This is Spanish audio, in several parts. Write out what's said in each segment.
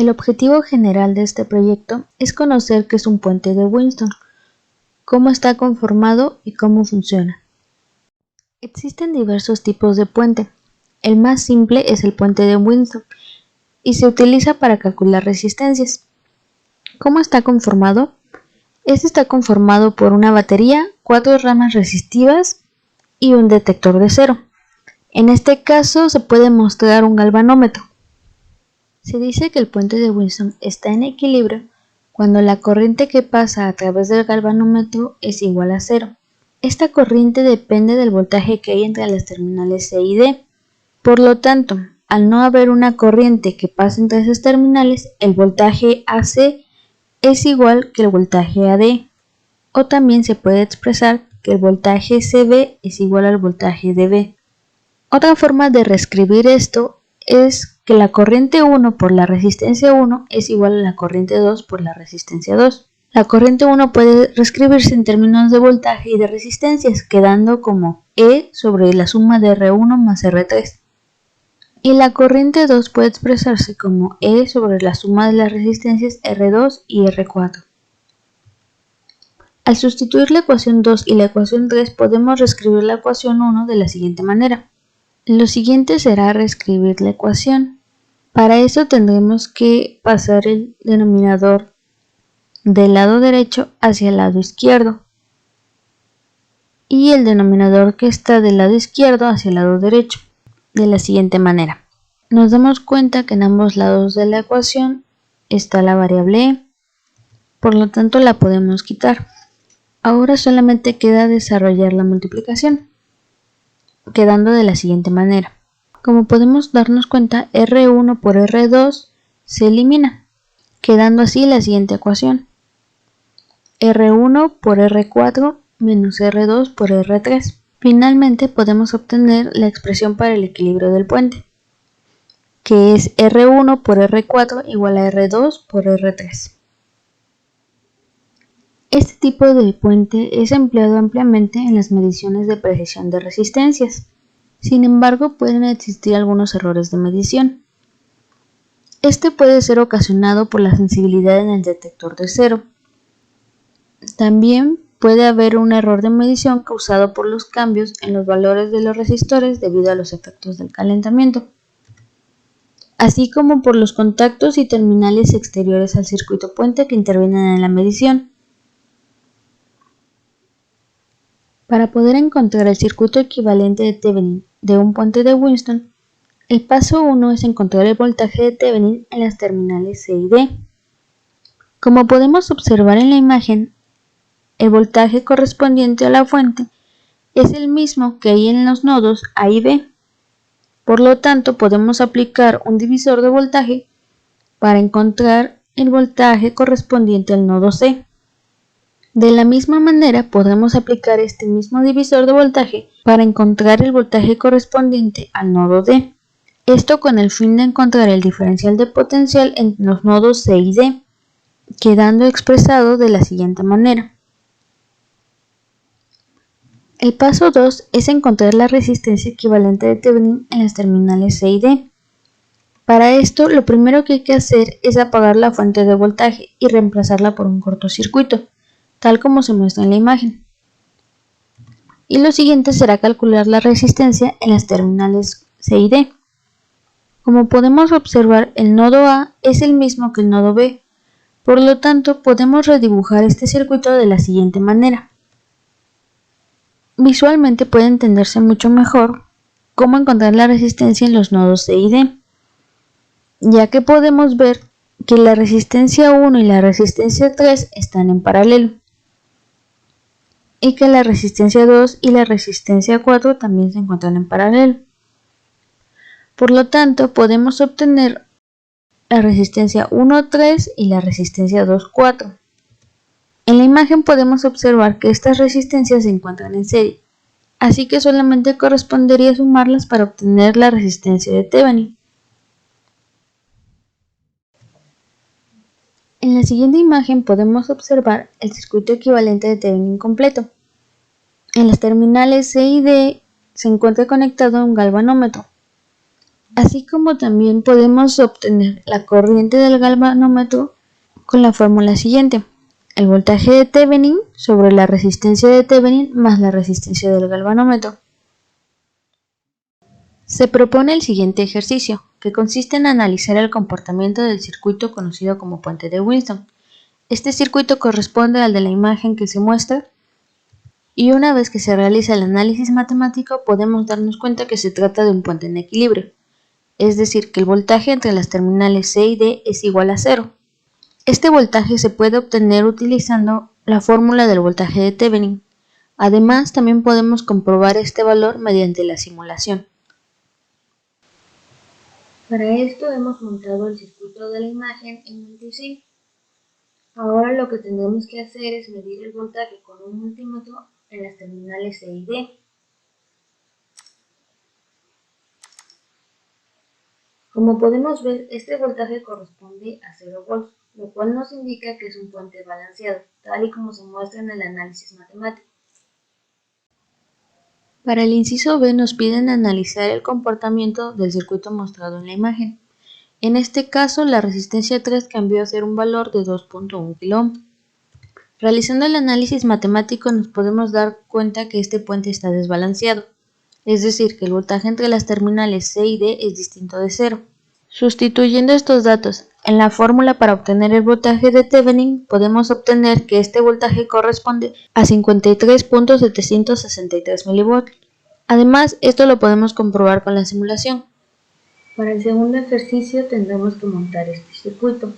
El objetivo general de este proyecto es conocer qué es un puente de Winston, cómo está conformado y cómo funciona. Existen diversos tipos de puente. El más simple es el puente de Winston y se utiliza para calcular resistencias. ¿Cómo está conformado? Este está conformado por una batería, 4 ramas resistivas y un detector de cero. En este caso se puede mostrar un galvanómetro. Se dice que el puente de Winston está en equilibrio cuando la corriente que pasa a través del galvanómetro es igual a cero. Esta corriente depende del voltaje que hay entre las terminales C y D. Por lo tanto, al no haber una corriente que pase entre esas terminales, el voltaje AC es igual que el voltaje AD. O también se puede expresar que el voltaje CB es igual al voltaje DB. Otra forma de reescribir esto es que la corriente 1 por la resistencia 1 es igual a la corriente 2 por la resistencia 2. La corriente 1 puede reescribirse en términos de voltaje y de resistencias, quedando como E sobre la suma de R1 más R3. Y la corriente 2 puede expresarse como E sobre la suma de las resistencias R2 y R4. Al sustituir la ecuación 2 y la ecuación 3 podemos reescribir la ecuación 1 de la siguiente manera. Lo siguiente será reescribir la ecuación. Para eso tendremos que pasar el denominador del lado derecho hacia el lado izquierdo y el denominador que está del lado izquierdo hacia el lado derecho, de la siguiente manera. Nos damos cuenta que en ambos lados de la ecuación está la variable e, por lo tanto la podemos quitar. Ahora solamente queda desarrollar la multiplicación, quedando de la siguiente manera. Como podemos darnos cuenta, R1 por R2 se elimina, quedando así la siguiente ecuación. R1 por R4 menos R2 por R3. Finalmente podemos obtener la expresión para el equilibrio del puente, que es R1 por R4 igual a R2 por R3. Este tipo de puente es empleado ampliamente en las mediciones de precisión de resistencias. Sin embargo, pueden existir algunos errores de medición. Este puede ser ocasionado por la sensibilidad en el detector de cero. También puede haber un error de medición causado por los cambios en los valores de los resistores debido a los efectos del calentamiento, así como por los contactos y terminales exteriores al circuito puente que intervienen en la medición. Para poder encontrar el circuito equivalente de Thevenin de un puente de Winston, el paso 1 es encontrar el voltaje de Thevenin en las terminales C y D. Como podemos observar en la imagen, el voltaje correspondiente a la fuente es el mismo que hay en los nodos A y B. Por lo tanto, podemos aplicar un divisor de voltaje para encontrar el voltaje correspondiente al nodo C. De la misma manera, podemos aplicar este mismo divisor de voltaje para encontrar el voltaje correspondiente al nodo D. Esto con el fin de encontrar el diferencial de potencial en los nodos C y D, quedando expresado de la siguiente manera. El paso 2 es encontrar la resistencia equivalente de Thevenin en las terminales C y D. Para esto, lo primero que hay que hacer es apagar la fuente de voltaje y reemplazarla por un cortocircuito, tal como se muestra en la imagen. Y lo siguiente será calcular la resistencia en las terminales C y D. Como podemos observar, el nodo A es el mismo que el nodo B, por lo tanto podemos redibujar este circuito de la siguiente manera. Visualmente puede entenderse mucho mejor cómo encontrar la resistencia en los nodos C y D, ya que podemos ver que la resistencia 1 y la resistencia 3 están en paralelo, y que la resistencia 2 y la resistencia 4 también se encuentran en paralelo. Por lo tanto, podemos obtener la resistencia 1,3 y la resistencia 2,4. En la imagen podemos observar que estas resistencias se encuentran en serie, así que solamente correspondería sumarlas para obtener la resistencia de Thevenin. En la siguiente imagen podemos observar el circuito equivalente de Thevenin completo. En las terminales C y D se encuentra conectado un galvanómetro. así como también podemos obtener la corriente del galvanómetro con la fórmula siguiente: el voltaje de Thevenin sobre la resistencia de Thevenin más la resistencia del galvanómetro. Se propone el siguiente ejercicio, que consiste en analizar el comportamiento del circuito conocido como puente de Winston. Este circuito corresponde al de la imagen que se muestra, y una vez que se realiza el análisis matemático podemos darnos cuenta que se trata de un puente en equilibrio, es decir, que el voltaje entre las terminales C y D es igual a 0. Este voltaje se puede obtener utilizando la fórmula del voltaje de Thevenin. Además, también podemos comprobar este valor mediante la simulación. Para esto hemos montado el circuito de la imagen en multisim. Ahora lo que tendremos que hacer es medir el voltaje con un multímetro en las terminales C y D. Como podemos ver, este voltaje corresponde a 0 volts, lo cual nos indica que es un puente balanceado, tal y como se muestra en el análisis matemático. Para el inciso B nos piden analizar el comportamiento del circuito mostrado en la imagen. En este caso, la resistencia 3 cambió a ser un valor de 2.1 kΩ. Realizando el análisis matemático nos podemos dar cuenta que este puente está desbalanceado, es decir, que el voltaje entre las terminales C y D es distinto de 0. Sustituyendo estos datos en la fórmula para obtener el voltaje de Thevenin, podemos obtener que este voltaje corresponde a 53.763 mV. Además, esto lo podemos comprobar con la simulación. Para el segundo ejercicio tendremos que montar este circuito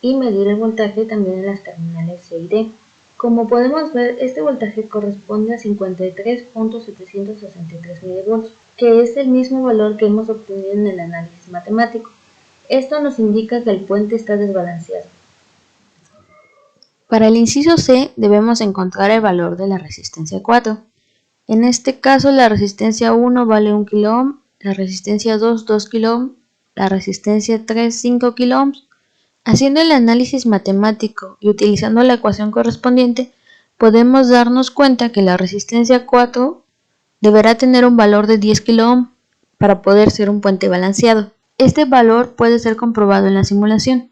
y medir el voltaje también en las terminales C y D. Como podemos ver, este voltaje corresponde a 53.763 mV, que es el mismo valor que hemos obtenido en el análisis matemático. Esto nos indica que el puente está desbalanceado. Para el inciso C debemos encontrar el valor de la resistencia 4. En este caso la resistencia 1 vale 1 kΩ, la resistencia 2 kΩ, la resistencia 3 5 kΩ. Haciendo el análisis matemático y utilizando la ecuación correspondiente, podemos darnos cuenta que la resistencia 4 deberá tener un valor de 10 kΩ para poder ser un puente balanceado. Este valor puede ser comprobado en la simulación.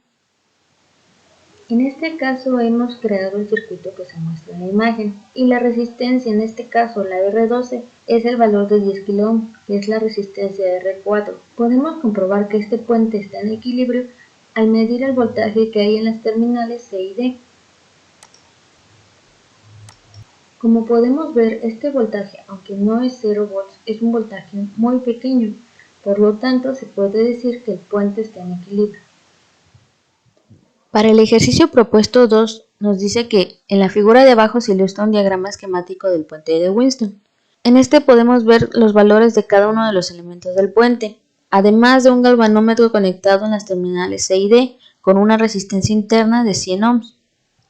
En este caso hemos creado el circuito que se muestra en la imagen y la resistencia, en este caso la R12, es el valor de 10 kΩ, que es la resistencia R4. Podemos comprobar que este puente está en equilibrio al medir el voltaje que hay en las terminales C y D. Como podemos ver, este voltaje, aunque no es 0 volts, es un voltaje muy pequeño, por lo tanto se puede decir que el puente está en equilibrio. Para el ejercicio propuesto 2, nos dice que en la figura de abajo se ilustra un diagrama esquemático del puente de Winston. En este podemos ver los valores de cada uno de los elementos del puente, además de un galvanómetro conectado en las terminales C y D con una resistencia interna de 100 ohms.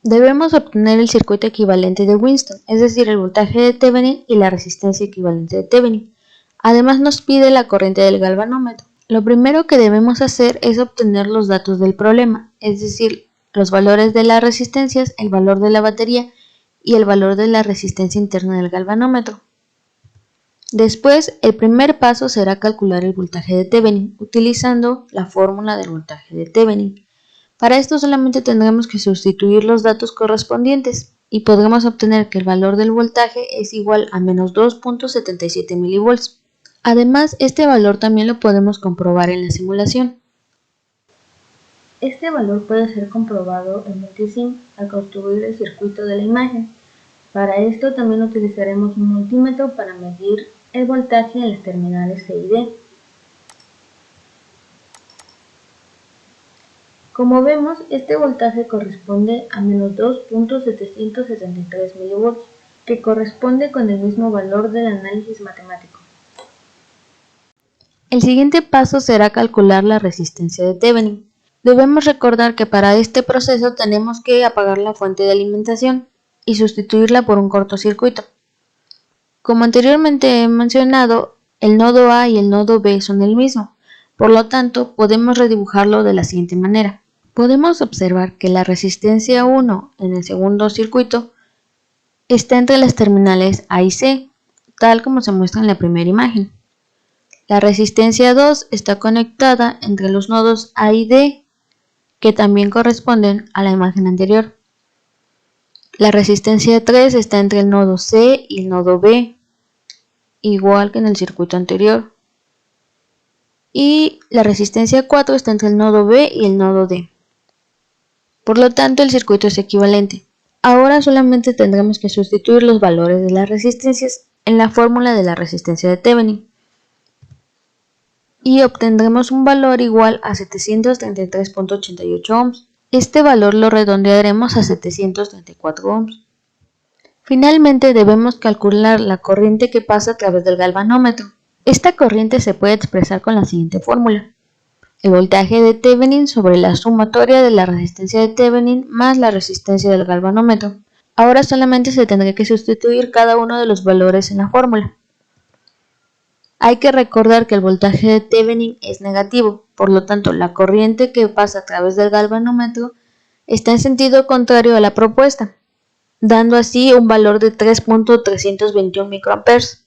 Debemos obtener el circuito equivalente de Winston, es decir, el voltaje de Thevenin y la resistencia equivalente de Thevenin. Además nos pide la corriente del galvanómetro. Lo primero que debemos hacer es obtener los datos del problema, es decir, los valores de las resistencias, el valor de la batería y el valor de la resistencia interna del galvanómetro. Después, el primer paso será calcular el voltaje de Thevenin, utilizando la fórmula del voltaje de Thevenin. Para esto solamente tendremos que sustituir los datos correspondientes y podremos obtener que el valor del voltaje es igual a menos 2.77 mV. Además, este valor también lo podemos comprobar en la simulación. Este valor puede ser comprobado en multisim al construir el circuito de la imagen. Para esto también utilizaremos un multímetro para medir el voltaje en las terminales C y D. Como vemos, este voltaje corresponde a menos 2.773 mV, que corresponde con el mismo valor del análisis matemático. El siguiente paso será calcular la resistencia de Thevenin. Debemos recordar que para este proceso tenemos que apagar la fuente de alimentación y sustituirla por un cortocircuito. Como anteriormente he mencionado, el nodo A y el nodo B son el mismo, por lo tanto podemos redibujarlo de la siguiente manera. Podemos observar que la resistencia 1 en el segundo circuito está entre las terminales A y C, tal como se muestra en la primera imagen. La resistencia 2 está conectada entre los nodos A y D, que también corresponden a la imagen anterior. La resistencia 3 está entre el nodo C y el nodo B, igual que en el circuito anterior. Y la resistencia 4 está entre el nodo B y el nodo D. Por lo tanto, el circuito es equivalente. Ahora solamente tendremos que sustituir los valores de las resistencias en la fórmula de la resistencia de Thevenin. Y obtendremos un valor igual a 733.88 ohms. Este valor lo redondearemos a 734 ohms. Finalmente debemos calcular la corriente que pasa a través del galvanómetro. Esta corriente se puede expresar con la siguiente fórmula: el voltaje de Thevenin sobre la sumatoria de la resistencia de Thevenin más la resistencia del galvanómetro. Ahora solamente se tendrá que sustituir cada uno de los valores en la fórmula. Hay que recordar que el voltaje de Thevenin es negativo, por lo tanto la corriente que pasa a través del galvanómetro está en sentido contrario a la propuesta, dando así un valor de 3.321 microamperes.